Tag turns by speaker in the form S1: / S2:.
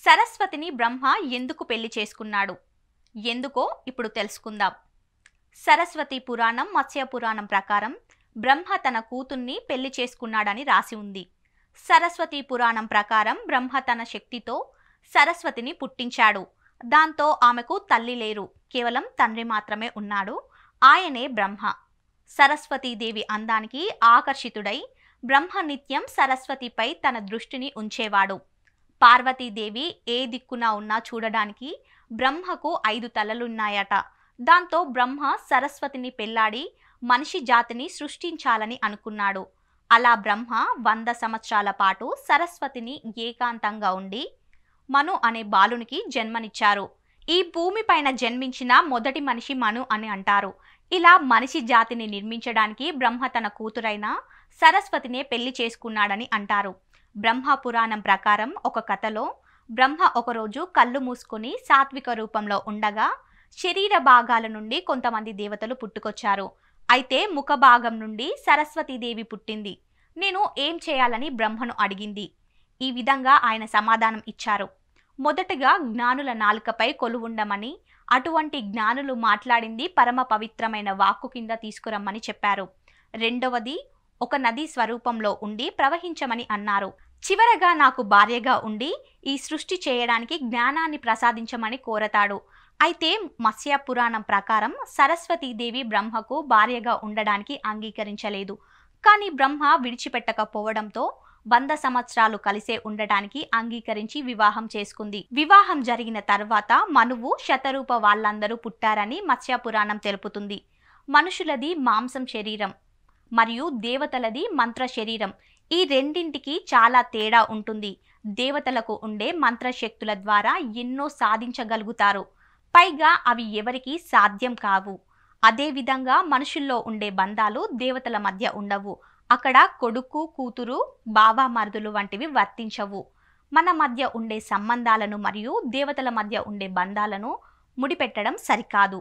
S1: సరస్వతిని బ్రహ్మ ఎందుకు పెళ్లి చేసుకున్నాడు? ఎందుకో ఇప్పుడు తెలుసుకుందాం. సరస్వతి పురాణం, మత్స్య పురాణం ప్రకారం బ్రహ్మ తన కూతుర్ని పెళ్లి చేసుకున్నాడని రాసి ఉంది. సరస్వతి పురాణం ప్రకారం బ్రహ్మ తన శక్తితో సరస్వతిని పుట్టించాడు. దాంతో ఆమెకు తల్లి లేరు, కేవలం తండ్రి మాత్రమే ఉన్నాడు. ఆయనే బ్రహ్మ. సరస్వతీదేవి అందానికి ఆకర్షితుడై బ్రహ్మ నిత్యం సరస్వతిపై తన దృష్టిని ఉంచేవాడు. పార్వతీదేవి ఏ దిక్కున ఉన్నా చూడడానికి బ్రహ్మకు 5 తలలున్నాయట. దాంతో బ్రహ్మ సరస్వతిని పెళ్లాడి మనిషి జాతిని సృష్టించాలని అనుకున్నాడు. అలా బ్రహ్మ 100 సంవత్సరాల పాటు సరస్వతిని ఏకాంతంగా ఉండి మను అనే బాలునికి జన్మనిచ్చారు. ఈ భూమిపైన జన్మించిన మొదటి మనిషి మను అని అంటారు. ఇలా మనిషి జాతిని నిర్మించడానికి బ్రహ్మ తన కూతురైన సరస్వతినే పెళ్లి చేసుకున్నాడని అంటారు. బ్రహ్మ పురాణం ప్రకారం ఒక కథలో బ్రహ్మ ఒకరోజు కళ్ళు మూసుకొని సాత్విక రూపంలో ఉండగా శరీర భాగాల నుండి కొంతమంది దేవతలు పుట్టుకొచ్చారు. అయితే ముఖ భాగం నుండి సరస్వతీదేవి పుట్టింది. నేను ఏం చేయాలని బ్రహ్మను అడిగింది. ఈ విధంగా ఆయన సమాధానం ఇచ్చారు. మొదటగా జ్ఞానుల నాలుకపై కొలువుండమని, అటువంటి జ్ఞానులు మాట్లాడింది పరమ పవిత్రమైన వాక్కు కింద తీసుకురమ్మని చెప్పారు. రెండవది, ఒక నది స్వరూపంలో ఉండి ప్రవహించమని అన్నారు. చివరగా నాకు భార్యగా ఉండి ఈ సృష్టి చేయడానికి జ్ఞానాన్ని ప్రసాదించమని కోరతాడు. అయితే మత్స్య పురాణం ప్రకారం సరస్వతీదేవి బ్రహ్మకు భార్యగా ఉండడానికి అంగీకరించలేదు. కానీ బ్రహ్మ విడిచిపెట్టకపోవడంతో 100 సంవత్సరాలు కలిసే ఉండటానికి అంగీకరించి వివాహం చేసుకుంది. వివాహం జరిగిన తర్వాత మనువు, శతరూప వాళ్ళందరూ పుట్టారని మత్స్య పురాణం తెలుపుతుంది. మనుషులది మాంసం శరీరం మరియు దేవతలది మంత్ర శరీరం. ఈ రెండింటికి చాలా తేడా ఉంటుంది. దేవతలకు ఉండే మంత్రశక్తుల ద్వారా ఎన్నో సాధించగలుగుతారు. పైగా అవి ఎవరికీ సాధ్యం కావు. అదేవిధంగా మనుషుల్లో ఉండే బంధాలు దేవతల మధ్య ఉండవు. అక్కడ కొడుకు, కూతురు, బావ, మరుదులు వంటివి వర్తించవు. మన మధ్య ఉండే సంబంధాలను మరియు దేవతల మధ్య ఉండే బంధాలను ముడిపెట్టడం సరికాదు.